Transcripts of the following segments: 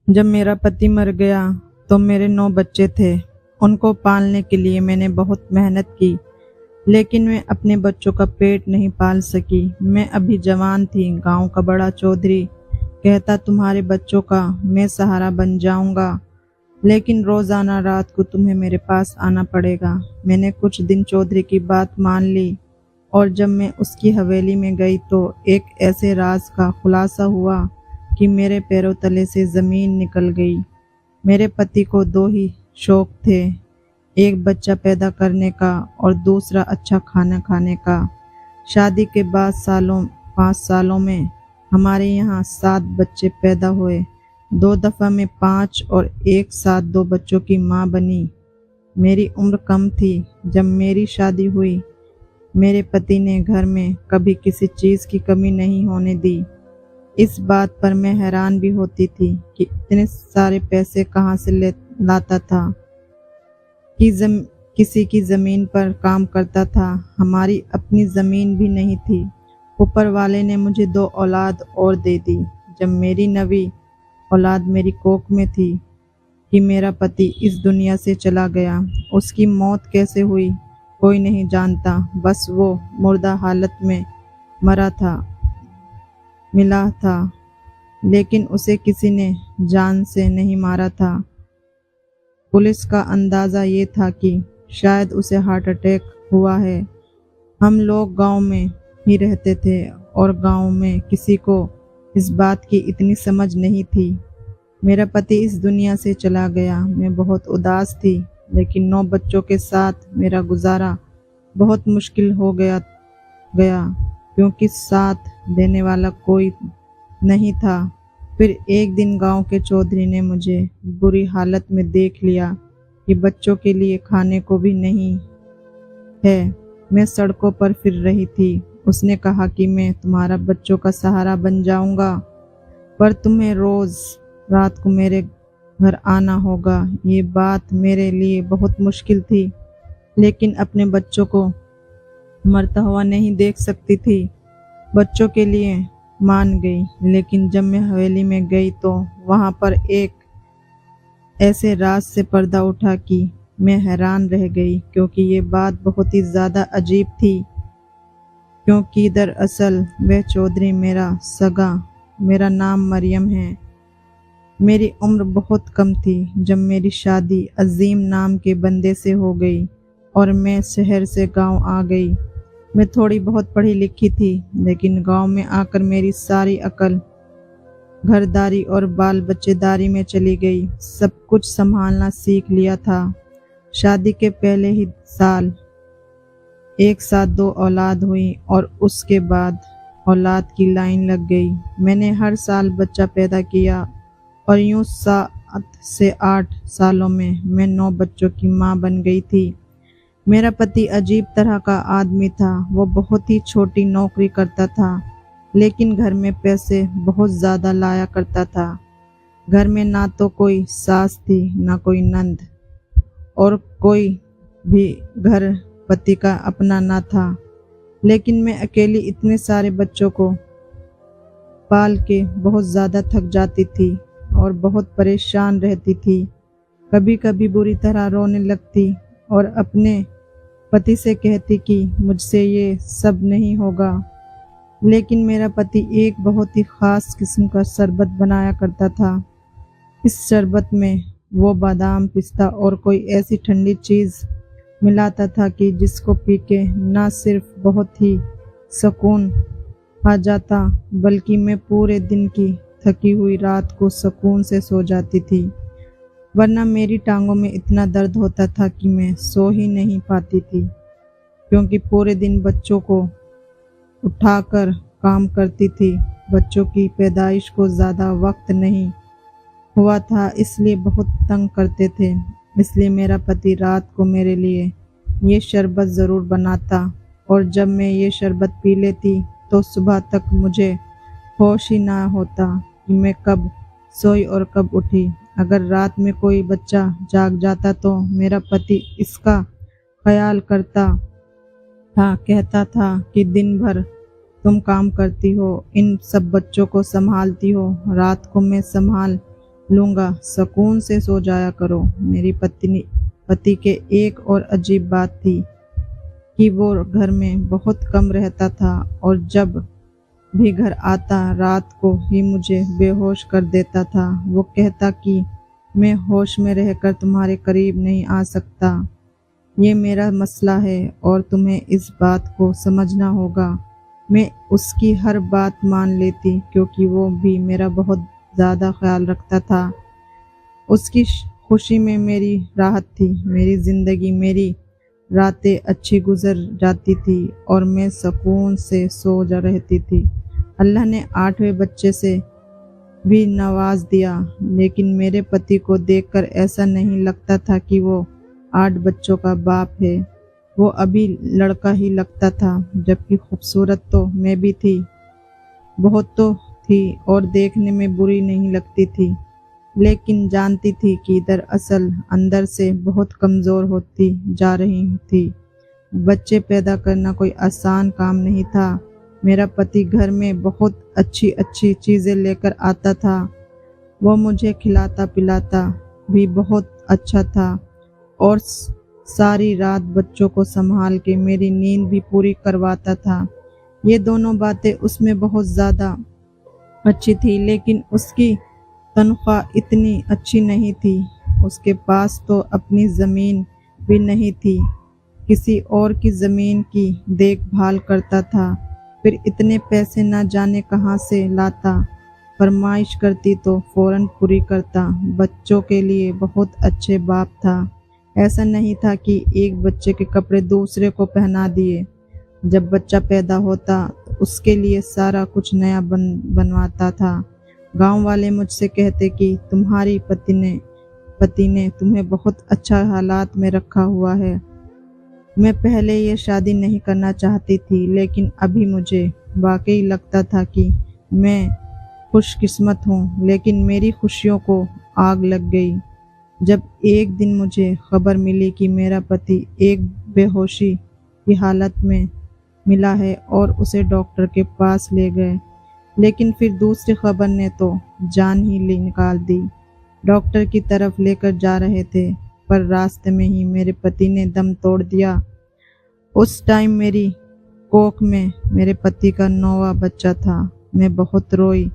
जब मेरा पति मर गया तो मेरे 9 बच्चे थे। उनको पालने के लिए मैंने बहुत मेहनत की, लेकिन मैं अपने बच्चों का पेट नहीं पाल सकी। मैं अभी जवान थी। गांव का बड़ा चौधरी कहता तुम्हारे बच्चों का मैं सहारा बन जाऊंगा, लेकिन रोजाना रात को तुम्हें मेरे पास आना पड़ेगा। मैंने कुछ दिन चौधरी की बात मान ली, और जब मैं उसकी हवेली में गई तो एक ऐसे राज का खुलासा हुआ कि मेरे पैरों तले से जमीन निकल गई। मेरे पति को 2 ही शौक थे, एक बच्चा पैदा करने का और दूसरा अच्छा खाना खाने का। शादी के बाद 5 सालों में हमारे यहाँ 7 बच्चे पैदा हुए। 2 दफ़ा में 5 और एक साथ 2 बच्चों की माँ बनी। मेरी उम्र कम थी जब मेरी शादी हुई। मेरे पति ने घर में कभी किसी चीज़ की कमी नहीं होने दी। इस बात पर मैं हैरान भी होती थी कि इतने सारे पैसे कहाँ से लाता था। किसी की ज़मीन पर काम करता था। हमारी अपनी ज़मीन भी नहीं थी। ऊपर वाले ने मुझे 2 औलाद और दे दी। जब मेरी 9वीं औलाद मेरी कोख में थी कि मेरा पति इस दुनिया से चला गया। उसकी मौत कैसे हुई कोई नहीं जानता, बस वो मुर्दा हालत में मिला था, लेकिन उसे किसी ने जान से नहीं मारा था। पुलिस का अंदाज़ा ये था कि शायद उसे हार्ट अटैक हुआ है। हम लोग गांव में ही रहते थे और गांव में किसी को इस बात की इतनी समझ नहीं थी। मेरा पति इस दुनिया से चला गया। मैं बहुत उदास थी, लेकिन 9 बच्चों के साथ मेरा गुजारा बहुत मुश्किल हो गया क्योंकि साथ देने वाला कोई नहीं था। फिर एक दिन गांव के चौधरी ने मुझे बुरी हालत में देख लिया कि बच्चों के लिए खाने को भी नहीं है। मैं सड़कों पर फिर रही थी। उसने कहा कि मैं तुम्हारा बच्चों का सहारा बन जाऊंगा, पर तुम्हें रोज रात को मेरे घर आना होगा। ये बात मेरे लिए बहुत मुश्किल थी, लेकिन अपने बच्चों को मरता हुआ नहीं देख सकती थी। बच्चों के लिए मान गई, लेकिन जब मैं हवेली में गई तो वहां पर एक ऐसे राज से पर्दा उठा कि मैं हैरान रह गई, क्योंकि ये बात बहुत ही ज़्यादा अजीब थी। क्योंकि दरअसल वह चौधरी मेरा नाम मरियम है। मेरी उम्र बहुत कम थी जब मेरी शादी अजीम नाम के बंदे से हो गई और मैं शहर से गांव आ गई। मैं थोड़ी बहुत पढ़ी लिखी थी, लेकिन गांव में आकर मेरी सारी अकल घरदारी और बाल बच्चेदारी में चली गई। सब कुछ संभालना सीख लिया था। शादी के पहले ही साल एक साथ 2 औलाद हुई और उसके बाद औलाद की लाइन लग गई। मैंने हर साल बच्चा पैदा किया और यूं 7 से 8 सालों में मैं 9 बच्चों की माँ बन गई थी। मेरा पति अजीब तरह का आदमी था। वो बहुत ही छोटी नौकरी करता था, लेकिन घर में पैसे बहुत ज़्यादा लाया करता था। घर में ना तो कोई सास थी, ना कोई नंद, और कोई भी घर पति का अपना ना था। लेकिन मैं अकेली इतने सारे बच्चों को पाल के बहुत ज़्यादा थक जाती थी और बहुत परेशान रहती थी। कभी कभी बुरी तरह रोने लगती और अपने पति से कहती कि मुझसे ये सब नहीं होगा। लेकिन मेरा पति एक बहुत ही ख़ास किस्म का शरबत बनाया करता था। इस शरबत में वो बादाम, पिस्ता और कोई ऐसी ठंडी चीज़ मिलाता था कि जिसको पी के न सिर्फ बहुत ही सुकून आ जाता, बल्कि मैं पूरे दिन की थकी हुई रात को सुकून से सो जाती थी। वरना मेरी टांगों में इतना दर्द होता था कि मैं सो ही नहीं पाती थी, क्योंकि पूरे दिन बच्चों को उठाकर काम करती थी। बच्चों की पैदाइश को ज़्यादा वक्त नहीं हुआ था, इसलिए बहुत तंग करते थे। इसलिए मेरा पति रात को मेरे लिए ये शरबत ज़रूर बनाता, और जब मैं ये शरबत पी लेती तो सुबह तक मुझे होश ही ना होता कि मैं कब सोई और कब उठी। अगर रात में कोई बच्चा जाग जाता तो मेरा पति इसका ख्याल करता था। कहता था कि दिन भर तुम काम करती हो, इन सब बच्चों को संभालती हो, रात को मैं संभाल लूँगा, सुकून से सो जाया करो। मेरी पति के एक और अजीब बात थी कि वो घर में बहुत कम रहता था और जब भी घर आता रात को ही मुझे बेहोश कर देता था। वो कहता कि मैं होश में रहकर तुम्हारे करीब नहीं आ सकता, ये मेरा मसला है और तुम्हें इस बात को समझना होगा। मैं उसकी हर बात मान लेती क्योंकि वो भी मेरा बहुत ज़्यादा ख्याल रखता था। उसकी खुशी में मेरी राहत थी। मेरी ज़िंदगी, मेरी रातें अच्छी गुजर जाती थी और मैं सुकून से सो जा रहती थी। अल्लाह ने 8वें बच्चे से भी नवाज दिया, लेकिन मेरे पति को देखकर ऐसा नहीं लगता था कि वो 8 बच्चों का बाप है। वो अभी लड़का ही लगता था, जबकि खूबसूरत तो मैं भी थी, बहुत तो थी और देखने में बुरी नहीं लगती थी, लेकिन जानती थी कि दरअसल अंदर से बहुत कमज़ोर होती जा रही थी। बच्चे पैदा करना कोई आसान काम नहीं था। मेरा पति घर में बहुत अच्छी अच्छी चीज़ें लेकर आता था। वो मुझे खिलाता पिलाता भी बहुत अच्छा था और सारी रात बच्चों को संभाल के मेरी नींद भी पूरी करवाता था। ये दोनों बातें उसमें बहुत ज़्यादा अच्छी थी, लेकिन उसकी तनख्वाह इतनी अच्छी नहीं थी। उसके पास तो अपनी ज़मीन भी नहीं थी, किसी और की ज़मीन की देखभाल करता था। फिर इतने पैसे न जाने कहाँ से लाता, फरमाइश करती तो फ़ौरन पूरी करता। बच्चों के लिए बहुत अच्छे बाप था। ऐसा नहीं था कि एक बच्चे के कपड़े दूसरे को पहना दिए। जब बच्चा पैदा होता तो उसके लिए सारा कुछ नया बनवाता था। गांव वाले मुझसे कहते कि तुम्हारी पति ने तुम्हें बहुत अच्छा हालात में रखा हुआ है। मैं पहले ये शादी नहीं करना चाहती थी, लेकिन अभी मुझे वाकई लगता था कि मैं खुशकिस्मत हूँ, लेकिन मेरी खुशियों को आग लग गई जब एक दिन मुझे खबर मिली कि मेरा पति एक बेहोशी की हालत में मिला है और उसे डॉक्टर के पास ले गए। लेकिन फिर दूसरी खबर ने तो जान ही निकाल दी। डॉक्टर की तरफ लेकर जा रहे थे, पर रास्ते में ही मेरे पति ने दम तोड़ दिया। उस टाइम मेरी कोख में मेरे पति का 9वां बच्चा था। मैं बहुत रोई,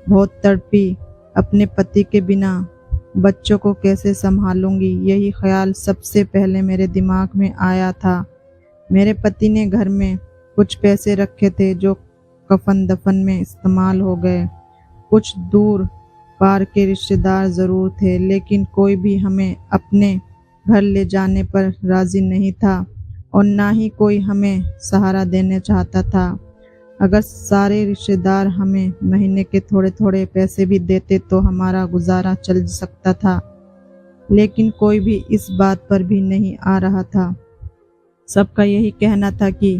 बहुत तड़पी। अपने पति के बिना बच्चों को कैसे संभालूंगी, यही ख्याल सबसे पहले मेरे दिमाग में आया था। मेरे पति ने घर में कुछ पैसे रखे थे जो कफन दफन में इस्तेमाल हो गए। कुछ दूर पार के रिश्तेदार ज़रूर थे, लेकिन कोई भी हमें अपने घर ले जाने पर राज़ी नहीं था और ना ही कोई हमें सहारा देने चाहता था। अगर सारे रिश्तेदार हमें महीने के थोड़े थोड़े पैसे भी देते तो हमारा गुजारा चल सकता था, लेकिन कोई भी इस बात पर भी नहीं आ रहा था। सबका यही कहना था कि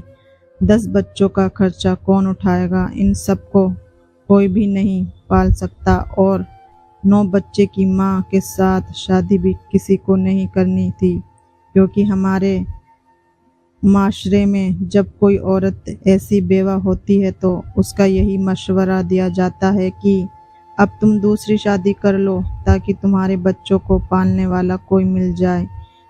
10 बच्चों का खर्चा कौन उठाएगा, इन सबको कोई भी नहीं पाल सकता और 9 बच्चे की माँ के साथ शादी भी किसी को नहीं करनी थी, क्योंकि हमारे माशरे में जब कोई औरत ऐसी बेवा होती है तो उसका यही मशवरा दिया जाता है कि अब तुम दूसरी शादी कर लो ताकि तुम्हारे बच्चों को पालने वाला कोई मिल जाए।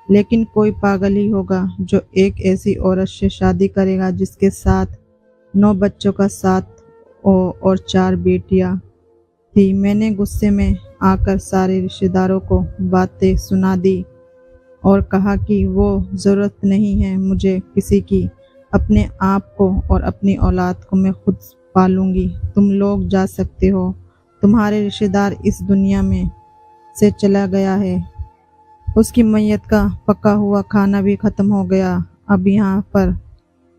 लेकिन कोई पागल ही होगा जो एक ऐसी औरत से शादी करेगा जिसके साथ 9 बच्चों का साथ और 4 बेटियां थी। मैंने गुस्से में आकर सारे रिश्तेदारों को बातें सुना दी और कहा कि वो ज़रूरत नहीं है मुझे किसी की, अपने आप को और अपनी औलाद को मैं खुद पालूंगी। तुम लोग जा सकते हो, तुम्हारे रिश्तेदार इस दुनिया में से चला गया है, उसकी मैयत का पका हुआ खाना भी ख़त्म हो गया, अब यहाँ पर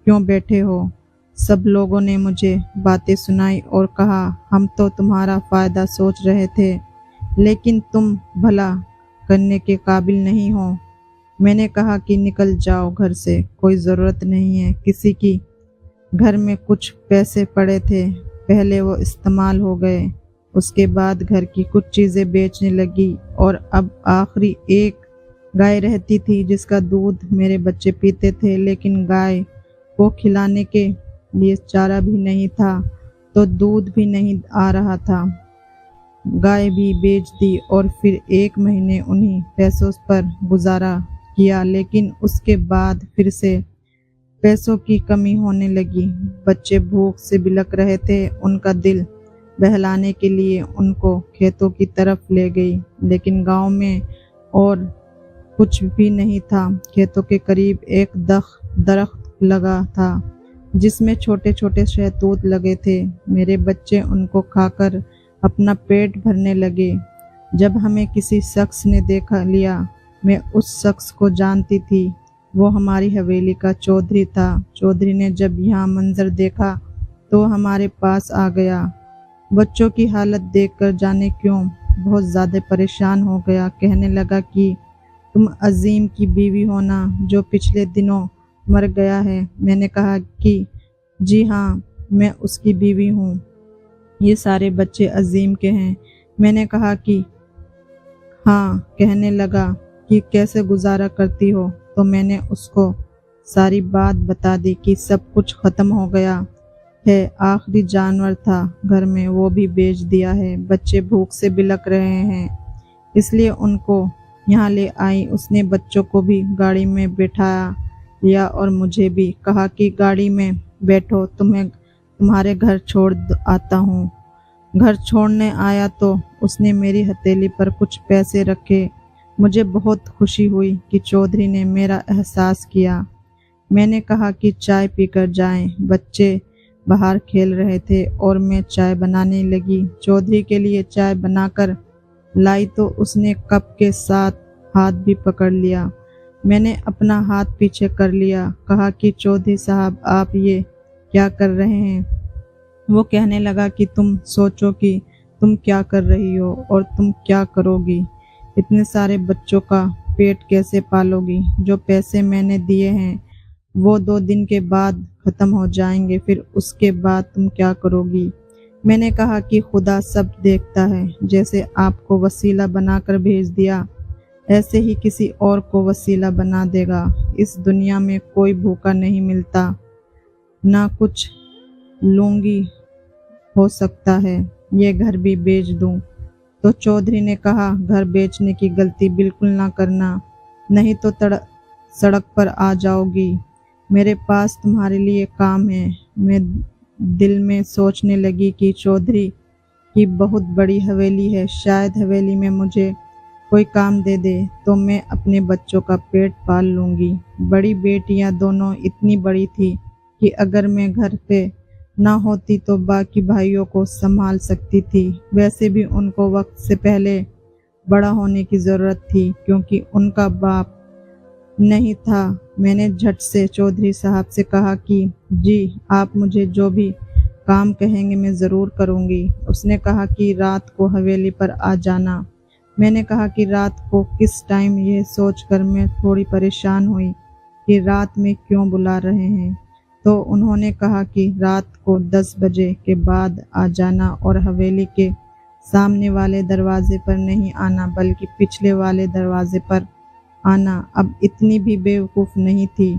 क्यों बैठे हो। सब लोगों ने मुझे बातें सुनाई और कहा हम तो तुम्हारा फ़ायदा सोच रहे थे, लेकिन तुम भला करने के काबिल नहीं हो। मैंने कहा कि निकल जाओ घर से, कोई ज़रूरत नहीं है किसी की। घर में कुछ पैसे पड़े थे, पहले वो इस्तेमाल हो गए, उसके बाद घर की कुछ चीज़ें बेचने लगी और अब आखिरी एक गाय रहती थी जिसका दूध मेरे बच्चे पीते थे, लेकिन गाय को खिलाने के लिए चारा भी नहीं था तो दूध भी नहीं आ रहा था। गाय भी बेच दी और फिर 1 महीने उन्हीं पैसों पर गुजारा किया, लेकिन उसके बाद फिर से पैसों की कमी होने लगी। बच्चे भूख से बिलख रहे थे। उनका दिल बहलाने के लिए उनको खेतों की तरफ ले गई, लेकिन गांव में और कुछ भी नहीं था। खेतों के करीब एक दरख्त लगा था जिसमें छोटे छोटे शहतूत लगे थे। मेरे बच्चे उनको खाकर अपना पेट भरने लगे। जब हमें किसी शख्स ने देखा लिया, मैं उस शख्स को जानती थी। वो हमारी हवेली का चौधरी था। चौधरी ने जब यहाँ मंजर देखा तो हमारे पास आ गया। बच्चों की हालत देखकर जाने क्यों बहुत ज़्यादा परेशान हो गया। कहने लगा कि तुम अजीम की बीवी हो ना, जो पिछले दिनों मर गया है। मैंने कहा कि जी हाँ, मैं उसकी बीवी हूँ। ये सारे बच्चे अजीम के हैं। मैंने कहा कि हाँ। कहने लगा कि कैसे गुजारा करती हो। तो मैंने उसको सारी बात बता दी कि सब कुछ ख़त्म हो गया है। आखिरी जानवर था घर में, वो भी बेच दिया है। बच्चे भूख से बिलख रहे हैं, इसलिए उनको यहाँ ले आई। उसने बच्चों को भी गाड़ी में बैठा लिया और मुझे भी कहा कि गाड़ी में बैठो, तुम्हें तुम्हारे घर छोड़ आता हूँ। घर छोड़ने आया तो उसने मेरी हथेली पर कुछ पैसे रखे। मुझे बहुत खुशी हुई कि चौधरी ने मेरा एहसास किया। मैंने कहा कि चाय पीकर जाएं। बच्चे बाहर खेल रहे थे और मैं चाय बनाने लगी। चौधरी के लिए चाय बनाकर लाई तो उसने कप के साथ हाथ भी पकड़ लिया। मैंने अपना हाथ पीछे कर लिया। कहा कि चौधरी साहब, आप ये क्या कर रहे हैं? वो कहने लगा कि तुम सोचो कि तुम क्या कर रही हो और तुम क्या करोगी। इतने सारे बच्चों का पेट कैसे पालोगी? जो पैसे मैंने दिए हैं वो 2 दिन के बाद ख़त्म हो जाएंगे, फिर उसके बाद तुम क्या करोगी? मैंने कहा कि खुदा सब देखता है। जैसे आपको वसीला बनाकर भेज दिया, ऐसे ही किसी और को वसीला बना देगा। इस दुनिया में कोई भूखा नहीं मिलता, ना कुछ लूंगी हो सकता है ये घर भी बेच दूं। तो चौधरी ने कहा, घर बेचने की गलती बिल्कुल ना करना, नहीं तो सड़क पर आ जाओगी। मेरे पास तुम्हारे लिए काम है। मैं दिल में सोचने लगी कि चौधरी की बहुत बड़ी हवेली है, शायद हवेली में मुझे कोई काम दे दे तो मैं अपने बच्चों का पेट पाल लूँगी। बड़ी बेटियां दोनों इतनी बड़ी थी कि अगर मैं घर पे ना होती तो बाकी भाइयों को संभाल सकती थी। वैसे भी उनको वक्त से पहले बड़ा होने की ज़रूरत थी, क्योंकि उनका बाप नहीं था। मैंने झट से चौधरी साहब से कहा कि जी, आप मुझे जो भी काम कहेंगे मैं ज़रूर करूँगी। उसने कहा कि रात को हवेली पर आ जाना। मैंने कहा कि रात को किस टाइम? यह सोचकर मैं थोड़ी परेशान हुई कि रात में क्यों बुला रहे हैं। तो उन्होंने कहा कि रात को 10 बजे के बाद आ जाना और हवेली के सामने वाले दरवाजे पर नहीं आना, बल्कि पिछले वाले दरवाजे पर आना। अब इतनी भी बेवकूफ़ नहीं थी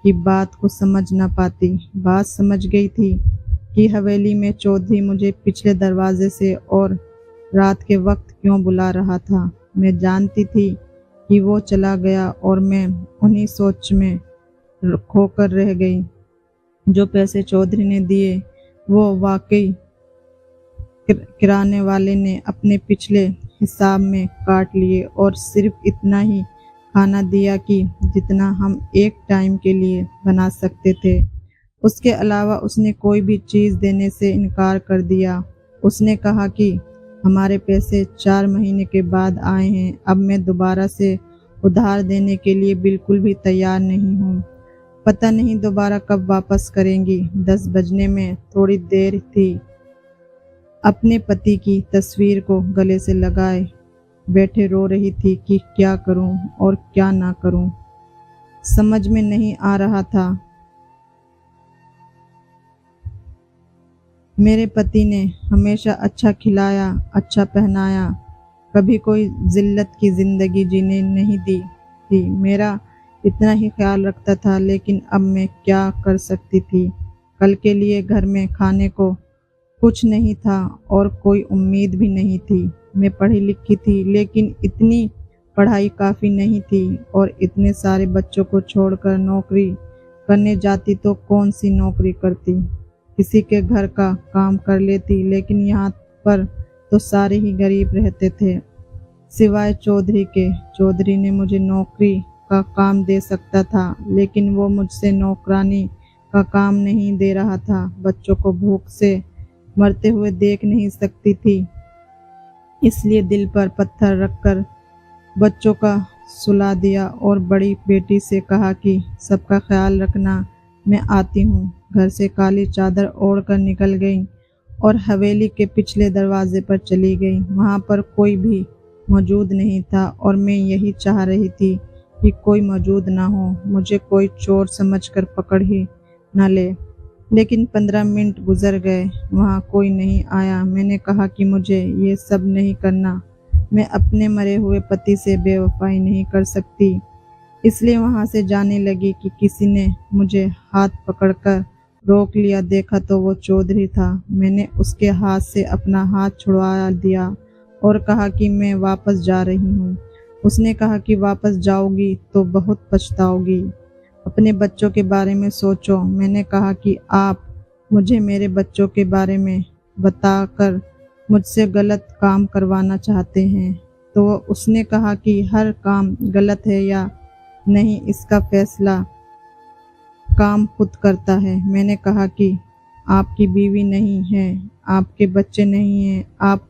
कि बात को समझ ना पाती। बात समझ गई थी कि हवेली में चौधरी मुझे पिछले दरवाजे से और रात के वक्त क्यों बुला रहा था। मैं जानती थी कि वो चला गया और मैं उन्हीं सोच में खोकर रह गई। जो पैसे चौधरी ने दिए वो वाकई किराने वाले ने अपने पिछले हिसाब में काट लिए और सिर्फ इतना ही खाना दिया कि जितना हम एक टाइम के लिए बना सकते थे। उसके अलावा उसने कोई भी चीज़ देने से इनकार कर दिया। उसने कहा कि हमारे पैसे 4 महीने के बाद आए हैं। अब मैं दोबारा से उधार देने के लिए बिल्कुल भी तैयार नहीं हूँ। पता नहीं दोबारा कब वापस करेंगी। 10 बजने में थोड़ी देर थी। अपने पति की तस्वीर को गले से लगाए बैठे रो रही थी कि क्या करूं और क्या ना करूं, समझ में नहीं आ रहा था। मेरे पति ने हमेशा अच्छा खिलाया, अच्छा पहनाया, कभी कोई जिल्लत की ज़िंदगी जीने नहीं दी थी। मेरा इतना ही ख्याल रखता था, लेकिन अब मैं क्या कर सकती थी। कल के लिए घर में खाने को कुछ नहीं था और कोई उम्मीद भी नहीं थी। मैं पढ़ी लिखी थी, लेकिन इतनी पढ़ाई काफ़ी नहीं थी, और इतने सारे बच्चों को छोड़कर नौकरी करने जाती तो कौन सी नौकरी करती। किसी के घर का काम कर लेती, लेकिन यहाँ पर तो सारे ही गरीब रहते थे सिवाय चौधरी के। चौधरी ने मुझे नौकरी का काम दे सकता था, लेकिन वो मुझसे नौकरानी का काम नहीं दे रहा था। बच्चों को भूख से मरते हुए देख नहीं सकती थी, इसलिए दिल पर पत्थर रखकर बच्चों का सुला दिया और बड़ी बेटी से कहा कि सबका ख्याल रखना, मैं आती हूँ। घर से काली चादर ओढ़कर निकल गई और हवेली के पिछले दरवाजे पर चली गई। वहाँ पर कोई भी मौजूद नहीं था और मैं यही चाह रही थी कि कोई मौजूद ना हो, मुझे कोई चोर समझकर पकड़ ही न ले। लेकिन 15 मिनट गुजर गए, वहाँ कोई नहीं आया। मैंने कहा कि मुझे ये सब नहीं करना, मैं अपने मरे हुए पति से बेवफाई नहीं कर सकती, इसलिए वहाँ से जाने लगी कि किसी ने मुझे हाथ पकड़कर रोक लिया। देखा तो वो चौधरी था। मैंने उसके हाथ से अपना हाथ छुड़वा दिया और कहा कि मैं वापस जा रही हूँ। उसने कहा कि वापस जाओगी तो बहुत पछताओगी, अपने बच्चों के बारे में सोचो। मैंने कहा कि आप मुझे मेरे बच्चों के बारे में बताकर मुझसे गलत काम करवाना चाहते हैं। तो उसने कहा कि हर काम गलत है या नहीं, इसका फैसला काम खुद करता है। मैंने कहा कि आपकी बीवी नहीं है, आपके बच्चे नहीं हैं, आप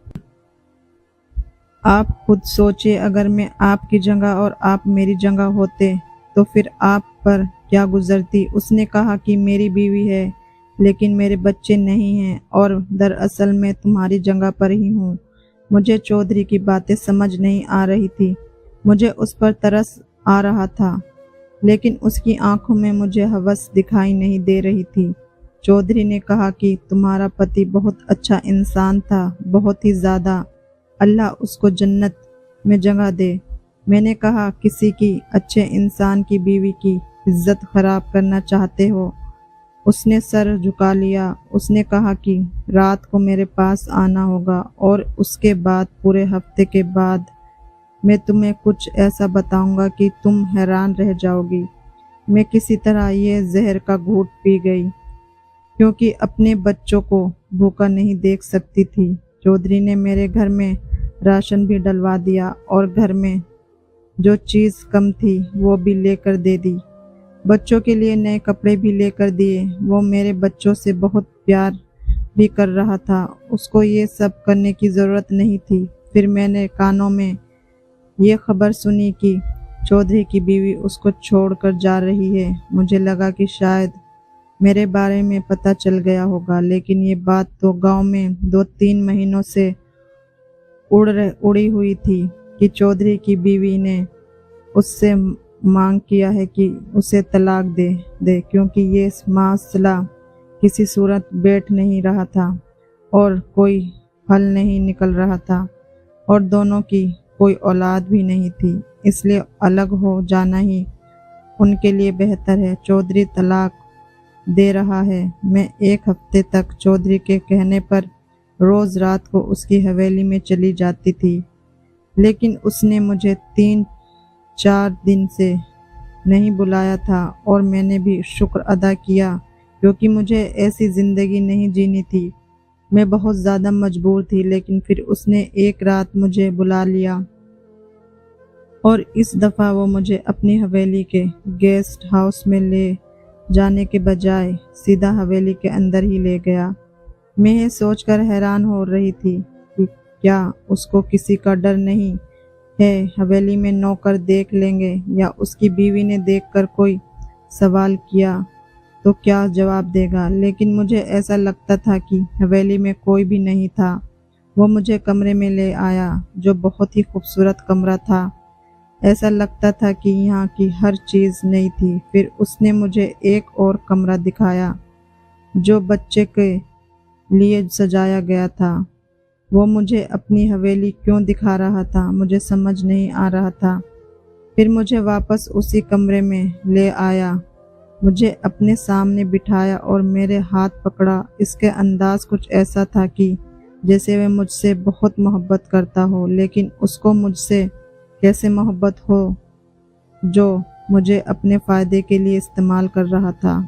खुद सोचिए, अगर मैं आपकी जगह और आप मेरी जगह होते तो फिर आप पर क्या गुजरती। उसने कहा कि मेरी बीवी है, लेकिन मेरे बच्चे नहीं हैं, और दरअसल मैं तुम्हारी जगह पर ही हूँ। मुझे चौधरी की बातें समझ नहीं आ रही थी। मुझे उस पर तरस आ रहा था, लेकिन उसकी आंखों में मुझे हवस दिखाई नहीं दे रही थी। चौधरी ने कहा कि तुम्हारा पति बहुत अच्छा इंसान था, बहुत ही ज़्यादा। अल्लाह उसको जन्नत में जगह दे। मैंने कहा, किसी की अच्छे इंसान की बीवी की इज्जत खराब करना चाहते हो? उसने सर झुका लिया। उसने कहा कि रात को मेरे पास आना होगा, और उसके बाद पूरे हफ्ते के बाद मैं तुम्हें कुछ ऐसा बताऊंगा कि तुम हैरान रह जाओगी। मैं किसी तरह ये जहर का घूंट पी गई, क्योंकि अपने बच्चों को भूखा नहीं देख सकती थी। चौधरी ने मेरे घर में राशन भी डलवा दिया और घर में जो चीज़ कम थी वो भी लेकर दे दी। बच्चों के लिए नए कपड़े भी लेकर दिए। वो मेरे बच्चों से बहुत प्यार भी कर रहा था, उसको ये सब करने की ज़रूरत नहीं थी। फिर मैंने कानों में ये खबर सुनी कि चौधरी की बीवी उसको छोड़कर जा रही है। मुझे लगा कि शायद मेरे बारे में पता चल गया होगा, लेकिन ये बात तो गांव में 2-3 महीनों से उड़ी हुई थी कि चौधरी की बीवी ने उससे मांग किया है कि उसे तलाक दे, क्योंकि ये मामला किसी सूरत बैठ नहीं रहा था और कोई हल नहीं निकल रहा था, और दोनों की कोई औलाद भी नहीं थी, इसलिए अलग हो जाना ही उनके लिए बेहतर है। चौधरी तलाक दे रहा है। मैं 1 हफ्ते तक चौधरी के कहने पर रोज़ रात को उसकी हवेली में चली जाती थी, लेकिन उसने मुझे 3-4 दिन से नहीं बुलाया था, और मैंने भी शुक्र अदा किया, क्योंकि मुझे ऐसी ज़िंदगी नहीं जीनी थी। मैं बहुत ज़्यादा मजबूर थी। लेकिन फिर उसने एक रात मुझे बुला लिया, और इस दफ़ा वो मुझे अपनी हवेली के गेस्ट हाउस में ले जाने के बजाय सीधा हवेली के अंदर ही ले गया। मैं ये सोचकर हैरान हो रही थी कि क्या उसको किसी का डर नहीं है, हवेली में नौकर देख लेंगे, या उसकी बीवी ने देखकर कोई सवाल किया तो क्या जवाब देगा। लेकिन मुझे ऐसा लगता था कि हवेली में कोई भी नहीं था। वो मुझे कमरे में ले आया, जो बहुत ही खूबसूरत कमरा था। ऐसा लगता था कि यहाँ की हर चीज़ नई थी। फिर उसने मुझे एक और कमरा दिखाया, जो बच्चे के लिए सजाया गया था। वो मुझे अपनी हवेली क्यों दिखा रहा था, मुझे समझ नहीं आ रहा था। फिर मुझे वापस उसी कमरे में ले आया। مجھے اپنے سامنے بٹھایا اور میرے ہاتھ پکڑا۔ اس کے انداز کچھ ایسا تھا کہ جیسے وہ مجھ سے بہت محبت کرتا ہو، لیکن اس کو مجھ سے کیسے محبت ہو جو مجھے اپنے فائدے کے لیے استعمال کر رہا تھا،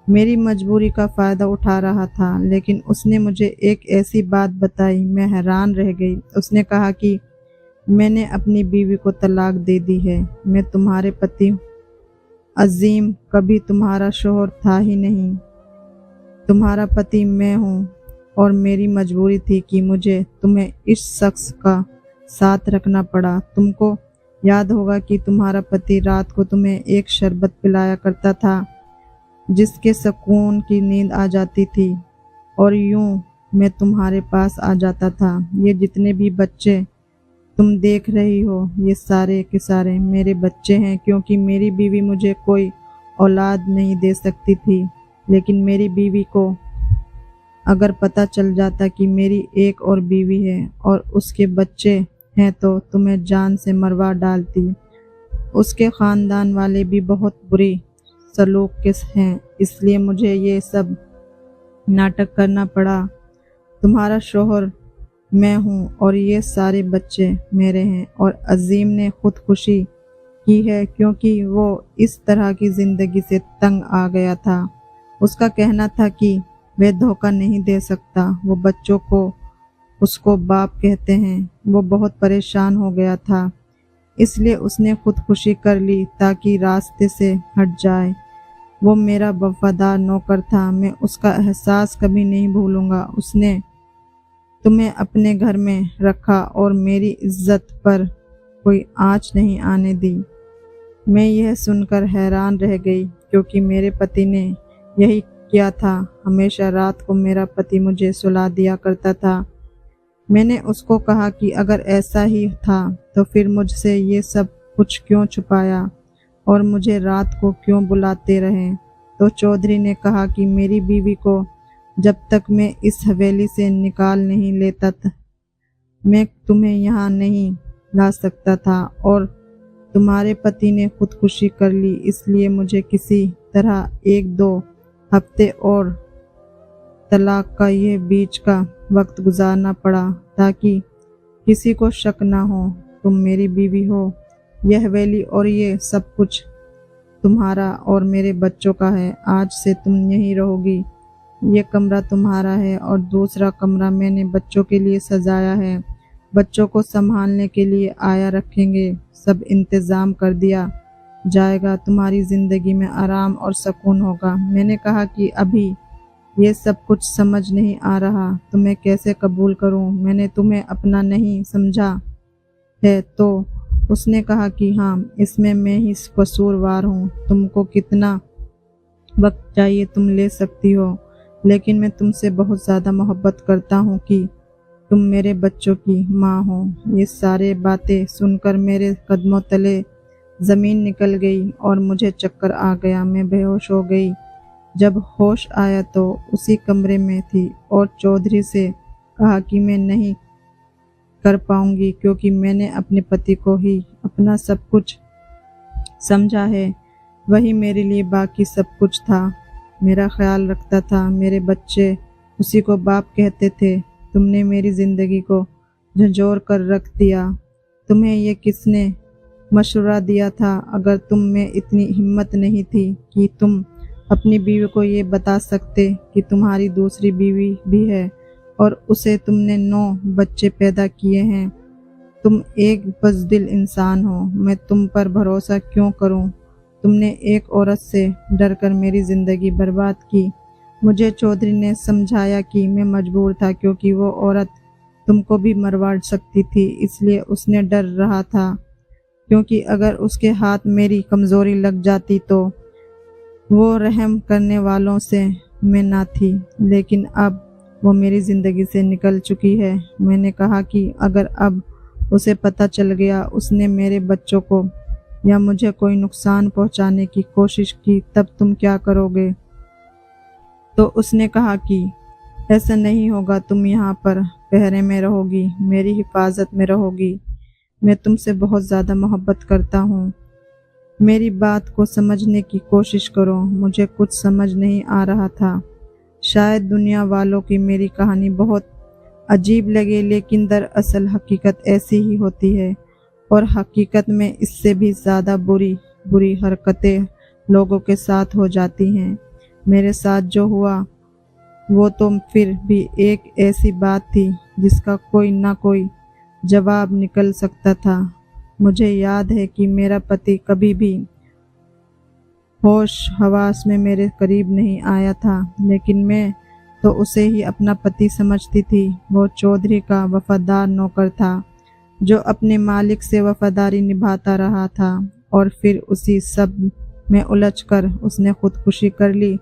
میری مجبوری کا فائدہ اٹھا رہا تھا۔ لیکن اس نے مجھے ایک ایسی بات بتائی، میں حیران رہ گئی۔ اس نے کہا کہ میں نے اپنی بیوی کو طلاق دے دی ہے، میں تمہارے پتی عظیم کبھی تمہارا شوہر تھا ہی نہیں، تمہارا پتی میں ہوں، اور میری مجبوری تھی کہ مجھے تمہیں اس شخص کا ساتھ رکھنا پڑا۔ تم کو یاد ہوگا کہ تمہارا پتی رات کو تمہیں ایک شربت پلایا کرتا تھا جس کے سکون کی نیند آ جاتی تھی، اور یوں میں تمہارے پاس آ جاتا تھا۔ یہ جتنے بھی بچے تم دیکھ رہی ہو، یہ سارے کے سارے میرے بچے ہیں، کیونکہ میری بیوی مجھے کوئی اولاد نہیں دے سکتی تھی۔ لیکن میری بیوی کو اگر پتہ چل جاتا کہ میری ایک اور بیوی ہے اور اس کے بچے ہیں تو تمہیں جان سے مروا ڈالتی۔ اس کے خاندان والے بھی بہت بری سلوک کے ہیں، اس لیے مجھے یہ سب ناٹک کرنا پڑا۔ تمہارا شوہر میں ہوں اور یہ سارے بچے میرے ہیں، اور عظیم نے خودکشی کی ہے کیونکہ وہ اس طرح کی زندگی سے تنگ آ گیا تھا۔ اس کا کہنا تھا کہ وہ دھوکہ نہیں دے سکتا، وہ بچوں کو اس کو باپ کہتے ہیں۔ وہ بہت پریشان ہو گیا تھا، اس لیے اس نے خودکشی کر لی تاکہ راستے سے ہٹ جائے۔ وہ میرا وفادار نوکر تھا، میں اس کا احساس کبھی نہیں بھولوں گا۔ اس نے تمہیں اپنے گھر میں رکھا اور میری عزت پر کوئی آنچ نہیں آنے دی۔ میں یہ سن کر حیران رہ گئی کیونکہ میرے پتی نے یہی کیا تھا۔ ہمیشہ رات کو میرا پتی مجھے سلا دیا کرتا تھا۔ میں نے اس کو کہا کہ اگر ایسا ہی تھا تو پھر مجھ سے یہ سب کچھ کیوں چھپایا اور مجھے رات کو کیوں بلاتے رہے؟ تو چودھری نے کہا کہ میری بیوی کو جب تک میں اس حویلی سے نکال نہیں لیتا میں تمہیں یہاں نہیں لا سکتا تھا، اور تمہارے پتی نے خودکشی کر لی، اس لیے مجھے کسی طرح 1-2 ہفتے اور طلاق کا یہ بیچ کا وقت گزارنا پڑا تاکہ کسی کو شک نہ ہو تم میری بیوی ہو۔ یہ حویلی اور یہ سب کچھ تمہارا اور میرے بچوں کا ہے۔ آج سے تم یہیں رہو گی، یہ کمرہ تمہارا ہے اور دوسرا کمرہ میں نے بچوں کے لیے سجایا ہے، بچوں کو سنبھالنے کے لیے آیا رکھیں گے، سب انتظام کر دیا جائے گا، تمہاری زندگی میں آرام اور سکون ہوگا۔ میں نے کہا کہ ابھی یہ سب کچھ سمجھ نہیں آ رہا، تمہیں کیسے قبول کروں، میں نے تمہیں اپنا نہیں سمجھا ہے۔ تو اس نے کہا کہ ہاں، اس میں ہی قصوروار ہوں، تم کو کتنا وقت چاہیے تم لے سکتی ہو، لیکن میں تم سے بہت زیادہ محبت کرتا ہوں کہ تم میرے بچوں کی ماں ہو۔ یہ سارے باتیں سن کر میرے قدموں تلے زمین نکل گئی اور مجھے چکر آ گیا، میں بے ہوش ہو گئی۔ جب ہوش آیا تو اسی کمرے میں تھی اور چودھری سے کہا کہ میں نہیں کر پاؤں گی کیونکہ میں نے اپنے پتی کو ہی اپنا سب کچھ سمجھا ہے، وہی میرے لیے باقی سب کچھ تھا، میرا خیال رکھتا تھا، میرے بچے اسی کو باپ کہتے تھے۔ تم نے میری زندگی کو جھنجھوڑ کر رکھ دیا، تمہیں یہ کس نے مشورہ دیا تھا؟ اگر تم میں اتنی ہمت نہیں تھی کہ تم اپنی بیوی کو یہ بتا سکتے کہ تمہاری دوسری بیوی بھی ہے اور اسے تم نے 9 بچے پیدا کیے ہیں، تم ایک بزدل انسان ہو، میں تم پر بھروسہ کیوں کروں؟ تم نے ایک عورت سے ڈر کر میری زندگی برباد کی۔ مجھے چودھری نے سمجھایا کہ میں مجبور تھا کیونکہ وہ عورت تم کو بھی مروا سکتی تھی، اس لیے اس نے ڈر رہا تھا کیونکہ اگر اس کے ہاتھ میری کمزوری لگ جاتی تو وہ رحم کرنے والوں سے میں نہ تھی، لیکن اب وہ میری زندگی سے نکل چکی ہے۔ میں نے کہا کہ اگر اب اسے پتہ چل گیا اس نے میرے بچوں کو یا مجھے کوئی نقصان پہنچانے کی کوشش کی تب تم کیا کرو گے؟ تو اس نے کہا کہ ایسا نہیں ہوگا، تم یہاں پر پہرے میں رہو گی، میری حفاظت میں رہو گی، میں تم سے بہت زیادہ محبت کرتا ہوں، मेरी बात को समझने की कोशिश करो। मुझे कुछ समझ नहीं आ रहा था। शायद दुनिया वालों की मेरी कहानी बहुत अजीब लगे, लेकिन दरअसल हकीकत ऐसी ही होती है, और हकीकत में इससे भी ज़्यादा बुरी बुरी हरकतें लोगों के साथ हो जाती हैं। मेरे साथ जो हुआ वो तो फिर भी एक ऐसी बात थी जिसका कोई ना कोई जवाब निकल सकता था। मुझे याद है कि मेरा पति कभी भी होश हवास में मेरे करीब नहीं आया था, लेकिन मैं तो उसे ही अपना पति समझती थी। वो चौधरी का वफादार नौकर था जो अपने मालिक से वफादारी निभाता रहा था, और फिर उसी सब में उलझकर उसने खुदकुशी कर ली।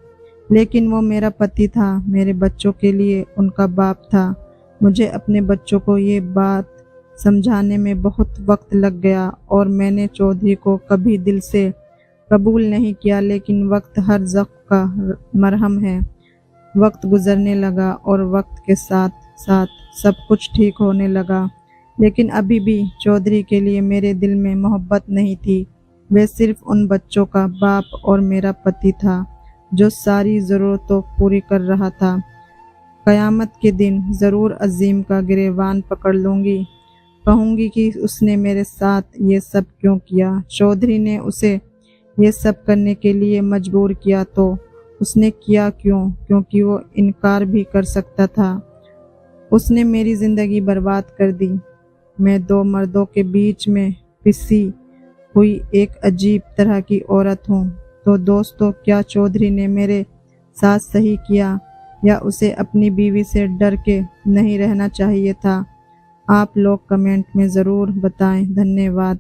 लेकिन वो मेरा पति था, मेरे बच्चों के लिए उनका बाप था। मुझे अपने बच्चों को ये बात समझाने में बहुत वक्त लग गया, और मैंने चौधरी को कभी दिल से कबूल नहीं किया, लेकिन वक्त हर ज़ख्म का मरहम है। वक्त गुजरने लगा और वक्त के साथ साथ सब कुछ ठीक होने लगा, लेकिन अभी भी चौधरी के लिए मेरे दिल में मोहब्बत नहीं थी। वे सिर्फ उन बच्चों का बाप और मेरा पति था जो सारी ज़रूरतों पूरी कर रहा था। क़यामत के दिन ज़रूर अजीम का गिरेबान पकड़ लूँगी, कहूँगी कि उसने मेरे साथ ये सब क्यों किया। चौधरी ने उसे ये सब करने के लिए मजबूर किया, तो उसने किया क्यों? क्योंकि वो इनकार भी कर सकता था। उसने मेरी ज़िंदगी बर्बाद कर दी। मैं दो मर्दों के बीच में पिसी हुई एक अजीब तरह की औरत हूँ। तो दोस्तों, क्या चौधरी ने मेरे साथ सही किया, या उसे अपनी बीवी से डर के नहीं रहना चाहिए था? आप लोग कमेंट में ज़रूर बताएं। धन्यवाद।